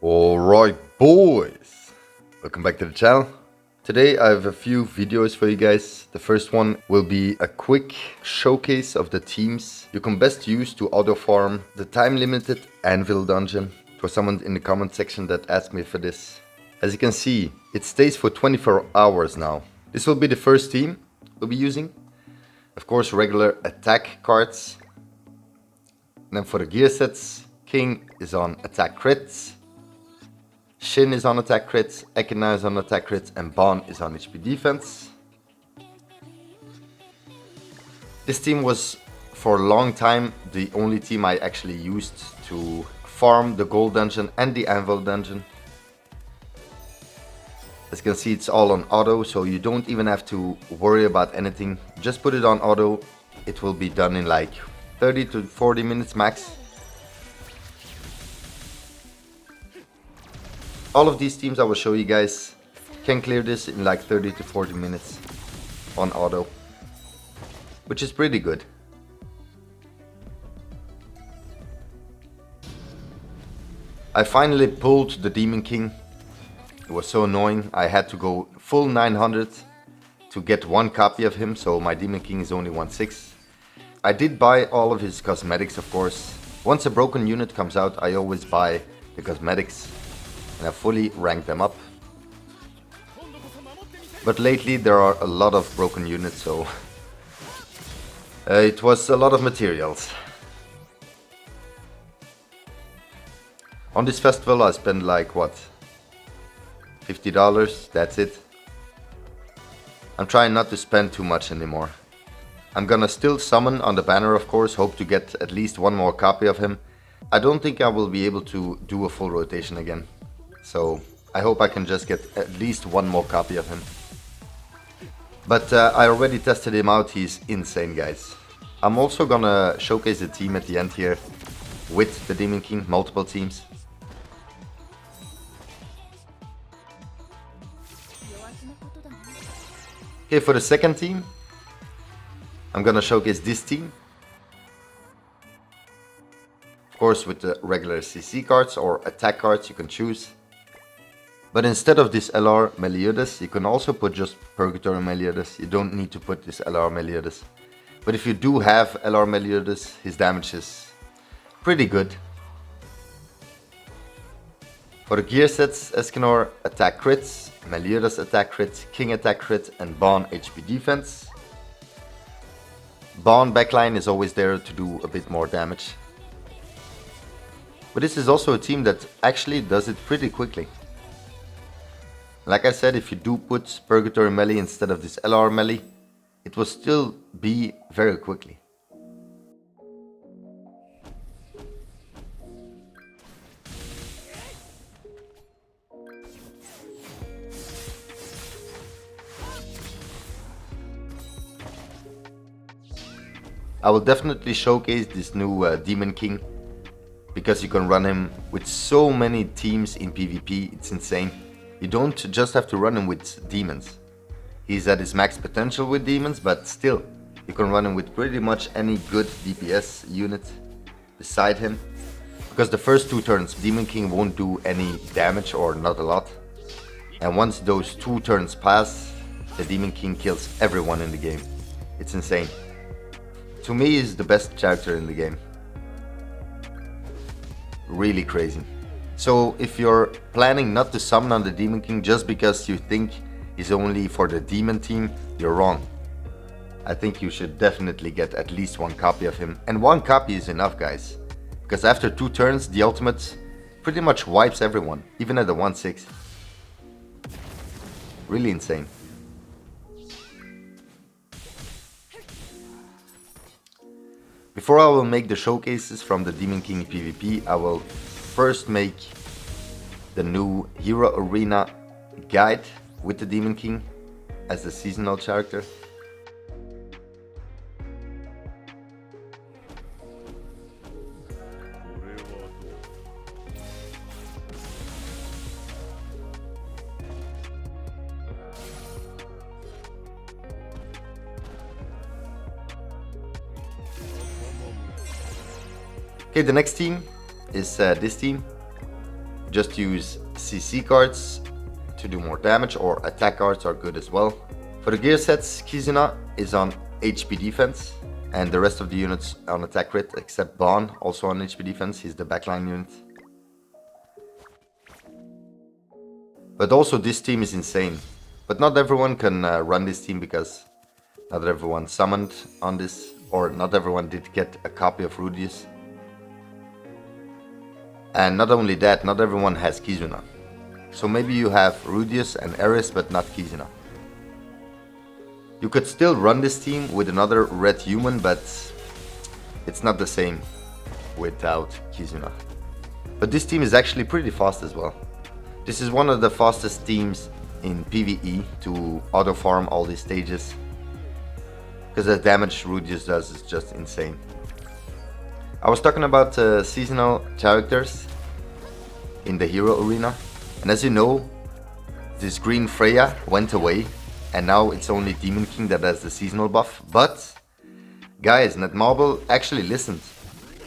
Alright boys, welcome back to the channel. Today I have a few videos for you guys. The first one will be a quick showcase of the teams you can best use to auto farm the time limited Anvil dungeon. There was someone in the comment section that asked me for this. As you can see, it stays for 24 hours now. This will be the first team we'll be using. Of course, regular attack cards. And then for the gear sets, King is on attack crits. Shin is on attack crits, Ekina is on attack crits, and Bon is on HP defense. This team was for a long time the only team I actually used to farm the gold dungeon and the Anvil dungeon. As you can see, it's all on auto, so you don't even have to worry about anything. Just put it on auto, it will be done in like 30 to 40 minutes max. All of these teams I will show you guys can clear this in like 30 to 40 minutes on auto, which is pretty good. I finally pulled the Demon King. It was so annoying. I had to go full 900 to get one copy of him, so my Demon King is only 1/6. I did buy all of his cosmetics, of course. Once a broken unit comes out, I always buy the cosmetics. And I fully ranked them up. But lately there are a lot of broken units, so it was a lot of materials. On this festival I spent like what, $50, that's it. I'm trying not to spend too much anymore. I'm gonna still summon on the banner, of course, hope to get at least one more copy of him. I don't think I will be able to do a full rotation again. So I hope I can just get at least one more copy of him. But I already tested him out, he's insane, guys. I'm also gonna showcase the team at the end here with the Demon King, multiple teams. Okay, for the second team, I'm gonna showcase this team. Of course, with the regular CC cards or attack cards you can choose. But instead of this LR Meliodas, you can also put just Purgatory Meliodas. You don't need to put this LR Meliodas. But if you do have LR Meliodas, his damage is pretty good. For the gear sets, Escanor attack crits, Meliodas attack crit, King attack crit, and Bon HP defense. Bon backline is always there to do a bit more damage. But this is also a team that actually does it pretty quickly. Like I said, if you do put Purgatory Melee instead of this LR Melee, it will still be very quickly. I will definitely showcase this new Demon King, because you can run him with so many teams in PvP, it's insane. You don't just have to run him with demons. He's at his max potential with demons, but still, you can run him with pretty much any good DPS unit beside him. Because the first 2 turns, Demon King won't do any damage or not a lot. And once those 2 turns pass, the Demon King kills everyone in the game. It's insane. To me, he's the best character in the game. Really crazy. So if you're planning not to summon on the Demon King just because you think he's only for the demon team, you're wrong. I think you should definitely get at least one copy of him. And one copy is enough, guys. Because after 2 turns, the ultimate pretty much wipes everyone, even at the 1/6. Really insane. Before I will make the showcases from the Demon King PvP, I will first make the new Hero Arena guide with the Demon King as the seasonal character. Okay, the next team is this team. just use CC cards to do more damage, or attack cards are good as well. For the gear sets, Kizuna is on HP defense, and the rest of the units on attack crit, except Bon, also on HP defense. He's the backline unit. But also this team is insane. But not everyone can run this team, because not everyone summoned on this, or not everyone did get a copy of Rudius. And not only that, not everyone has Kizuna. So maybe you have Rudius and Eris, but not Kizuna. You could still run this team with another red human, but it's not the same without Kizuna. But this team is actually pretty fast as well. This is one of the fastest teams in PvE to auto farm all these stages, because the damage Rudius does is just insane. I was talking about seasonal characters in the hero arena, and as you know, this green Freya went away, and now it's only Demon King that has the seasonal buff. But guys, Netmarble actually listened,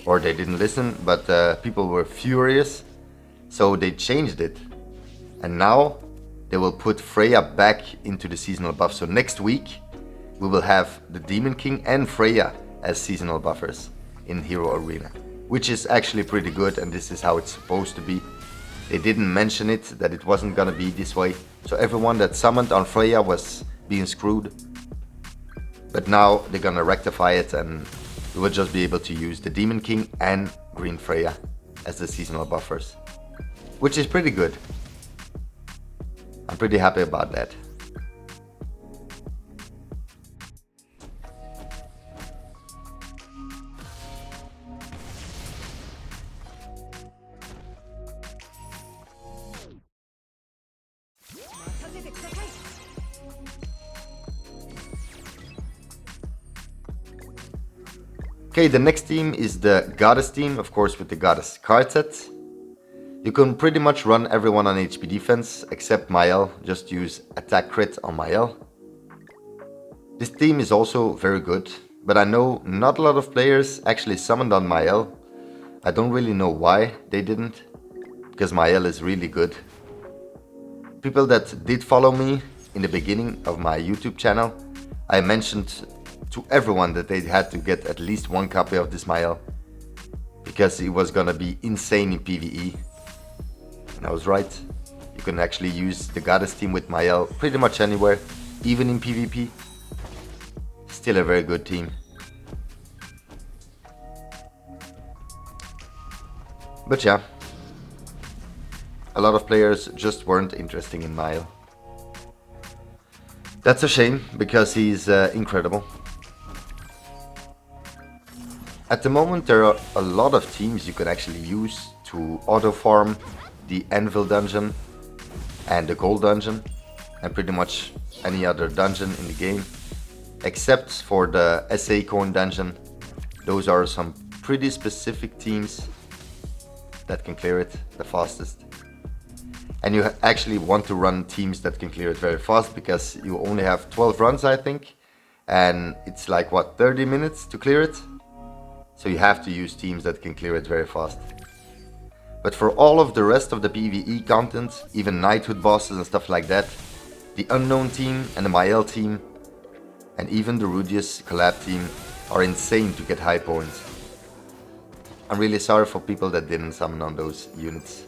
or they didn't listen, but people were furious, so they changed it, and now they will put Freya back into the seasonal buff. So next week we will have the Demon King and Freya as seasonal buffers in Hero Arena, which is actually pretty good, and this is how it's supposed to be. They didn't mention it, that it wasn't gonna be this way, so everyone that summoned on Freya was being screwed. But now they're gonna rectify it, and we will just be able to use the Demon King and Green Freya as the seasonal buffers, which is pretty good. I'm pretty happy about that. Okay, the next team is the Goddess team, of course, with the Goddess card set. You can pretty much run everyone on HP defense except Mael, just use attack crit on Mael. This team is also very good, but I know not a lot of players actually summoned on Mael. I don't really know why they didn't, because Mael is really good. People that did follow me in the beginning of my YouTube channel, I mentioned to everyone that they had to get at least one copy of this Mael, because it was gonna be insane in PvE. And I was right. You can actually use the Goddess team with Mael pretty much anywhere, even in PvP. Still a very good team. But yeah, a lot of players just weren't interested in Mael. That's a shame, because he's incredible. At the moment there are a lot of teams you can actually use to auto farm the Anvil dungeon and the gold dungeon, and pretty much any other dungeon in the game, except for the SA coin dungeon. Those are some pretty specific teams that can clear it the fastest. And you actually want to run teams that can clear it very fast, because you only have 12 runs, I think, and it's like, what, 30 minutes to clear it? So you have to use teams that can clear it very fast. But for all of the rest of the PvE content, even knighthood bosses and stuff like that, the Unknown team and the Mael team and even the Rudius collab team are insane to get high points. I'm really sorry for people that didn't summon on those units.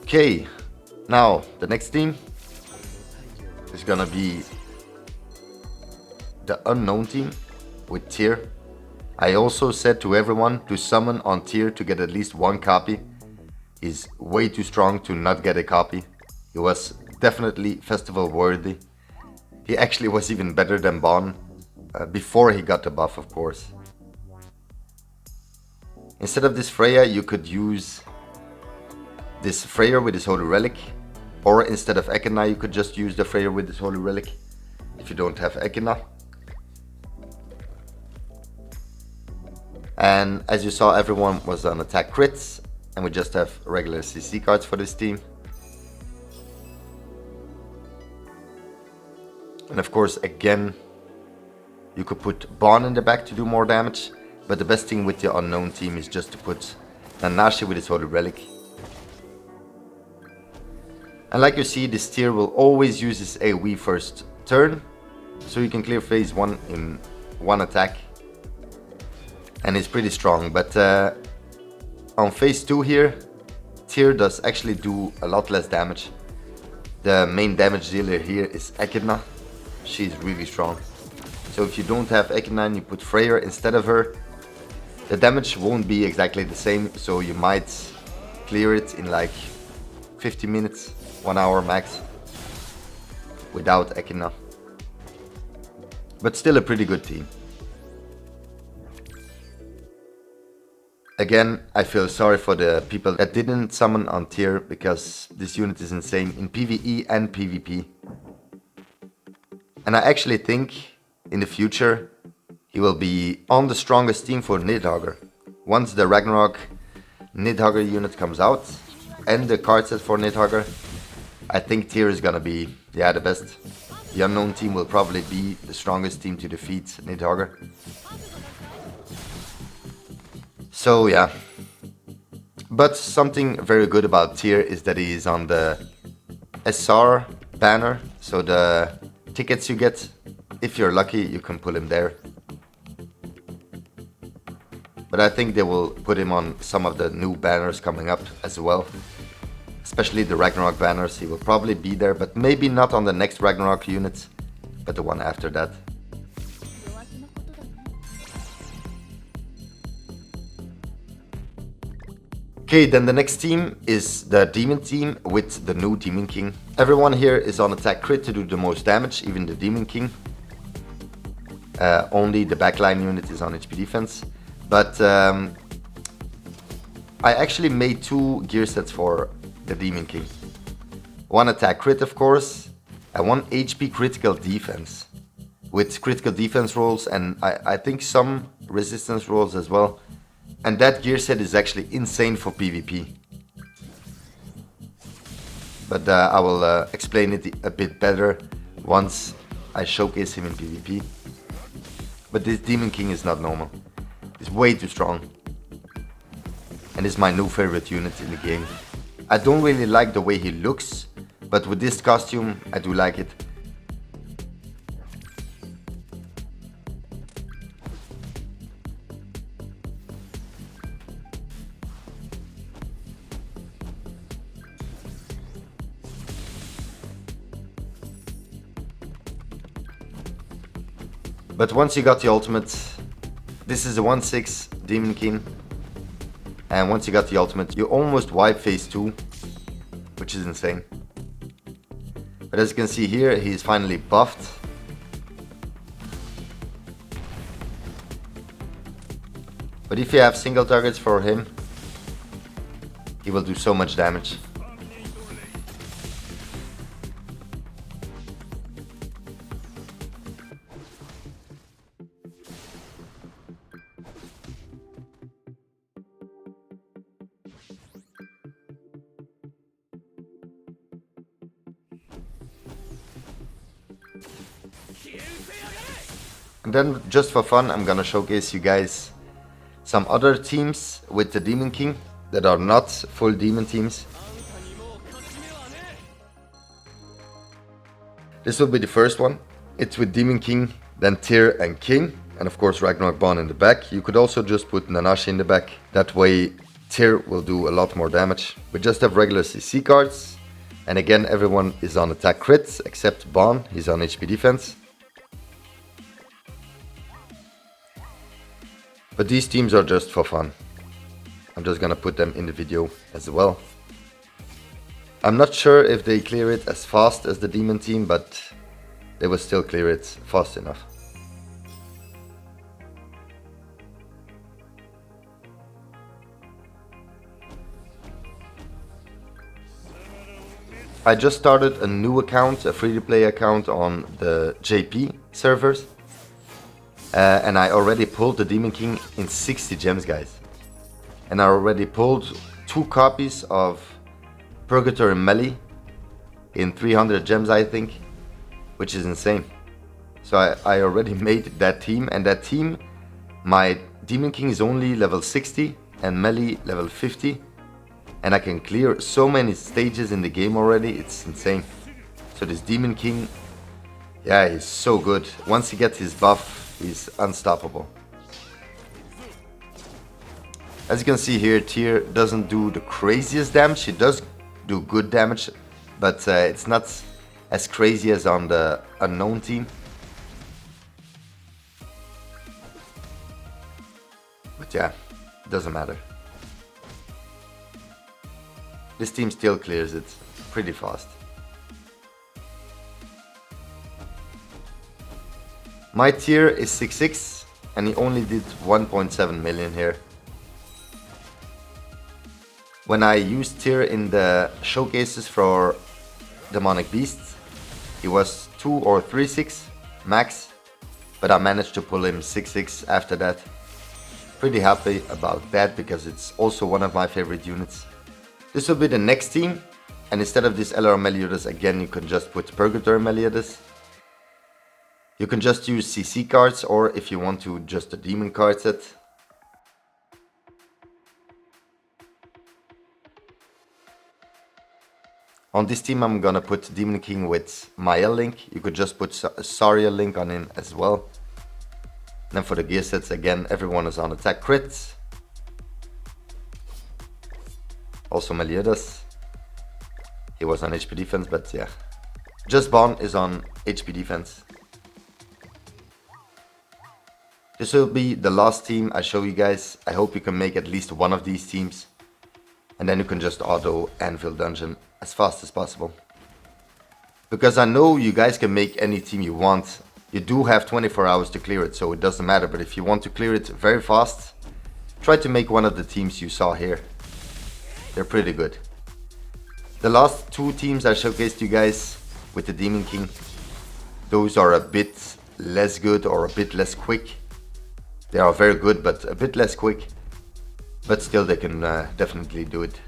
Okay, now the next team is gonna be the Unknown team with Tier. I also said to everyone to summon on Tier to get at least one copy. He's way too strong to not get a copy. He was definitely festival worthy. He actually was even better than Bon before he got the buff, of course. Instead of this Freya, you could use this Freyr with his Holy Relic, or instead of Ekina you could just use the Freyr with his Holy Relic if you don't have Ekina. And as you saw, everyone was on attack crits, and we just have regular CC cards for this team. And of course, again, you could put Bon in the back to do more damage, but the best thing with the unknown team is just to put Nanashi with his Holy Relic. And like you see, this tier will always use his AoE first turn, so you can clear phase 1 in one attack. And it's pretty strong, but on phase 2 here, tier does actually do a lot less damage. The main damage dealer here is Ekina. She's really strong. So if you don't have Ekina and you put Freyr instead of her, the damage won't be exactly the same, so you might clear it in like 50 minutes, 1 hour max, without Ekina. But still a pretty good team. Again, I feel sorry for the people that didn't summon on tier, because this unit is insane in PvE and PvP. And I actually think in the future he will be on the strongest team for Nidhogger. Once the Ragnarok Nidhogger unit comes out and the card set for Nidhogger, I think tier is gonna be, yeah, the best. The unknown team will probably be the strongest team to defeat Nidhogger. So yeah, but something very good about tier is that he is on the SR banner, so the tickets you get, if you're lucky, you can pull him there. But I think they will put him on some of the new banners coming up as well, especially the Ragnarok banners. He will probably be there, but maybe not on the next Ragnarok unit, but the one after that. Okay, then the next team is the Demon team with the new Demon King. Everyone here is on attack crit to do the most damage, even the Demon King. Only the backline unit is on HP defense. But I actually made 2 gear sets for the Demon King. 1 attack crit, of course, and 1 HP critical defense. With critical defense rolls and I think some resistance rolls as well. And that gear set is actually insane for PvP. But I will explain it a bit better once I showcase him in PvP. But this Demon King is not normal. He's way too strong. And is my new favorite unit in the game. I don't really like the way he looks, but with this costume I do like it. But once you got the ultimate, this is a 1/6 Demon King, and once you got the ultimate, you almost wipe phase 2, which is insane. But as you can see here, he's finally buffed. But if you have single targets for him, he will do so much damage. And then, just for fun, I'm gonna showcase you guys some other teams with the Demon King that are not full demon teams. This will be the first one. It's with Demon King, then Tyr and King, and of course Ragnarok Bond in the back. You could also just put Nanashi in the back. That way Tyr will do a lot more damage. We just have regular CC cards. And again, everyone is on attack crits except Bond. He's on HP defense. But these teams are just for fun. I'm just gonna put them in the video as well. I'm not sure if they clear it as fast as the Demon team, but they will still clear it fast enough. I just started a new account, a free-to-play account on the JP servers. And I already pulled the Demon King in 60 gems, guys. And I already pulled 2 copies of Purgatory Melee in 300 gems, I think, which is insane. So I already made that team, and that team, my Demon King is only level 60 and Melee level 50, and I can clear so many stages in the game already, it's insane. So this Demon King, yeah, he's so good. Once he gets his buff, he's unstoppable. As you can see here, Tyr doesn't do the craziest damage. He does do good damage, but it's not as crazy as on the unknown team. But yeah, it doesn't matter. This team still clears it pretty fast. My Tyr is 6-6 and he only did 1.7 million here. When I used Tyr in the showcases for Demonic Beasts, he was 2 or 3-6 max, but I managed to pull him 6-6 after that. Pretty happy about that because it's also one of my favorite units. This will be the next team, and instead of this LR Meliodas again, you can just put Purgatory Meliodas. You can just use CC cards, or if you want to, just a Demon card set. On this team I'm gonna put Demon King with Mael Link. You could just put Saria Link on him as well. Then for the gear sets, again, everyone is on attack crits. Also Meliodas. He was on HP defense, but yeah. Just Bon is on HP defense. This will be the last team I show you guys. I hope you can make at least one of these teams. And then you can just auto Anvil dungeon as fast as possible. Because I know you guys can make any team you want. You do have 24 hours to clear it, so it doesn't matter. But if you want to clear it very fast, try to make one of the teams you saw here. They're pretty good. The last 2 teams I showcased you guys with the Demon King, those are a bit less good or a bit less quick. They are very good, but a bit less quick. But still, they can definitely do it.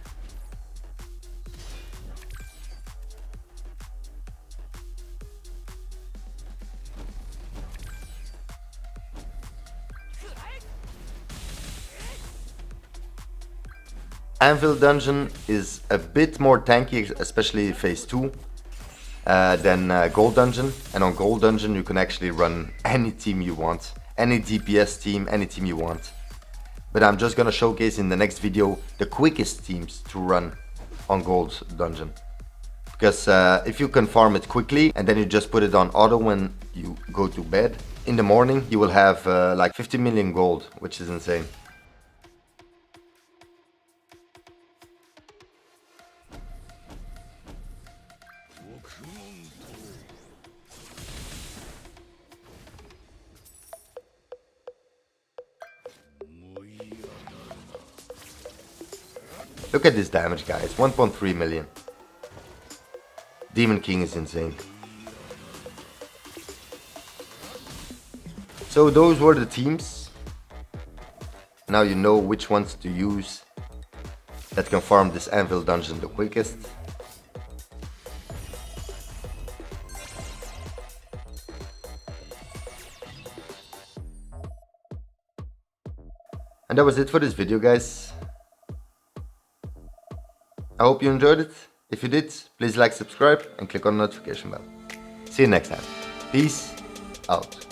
Anvil dungeon is a bit more tanky, especially phase 2, than gold dungeon. And on gold dungeon you can actually run any team you want, any DPS team, any team you want. But I'm just gonna showcase in the next video the quickest teams to run on gold dungeon. Because if you can farm it quickly and then you just put it on auto when you go to bed, in the morning you will have like 50 million gold, which is insane. Look at this damage, guys, 1.3 million. Demon King is insane. So those were the teams. Now you know which ones to use that can farm this Anvil dungeon the quickest. And that was it for this video, guys. I hope you enjoyed it. If you did, please like, subscribe and click on the notification bell. See you next time. Peace out.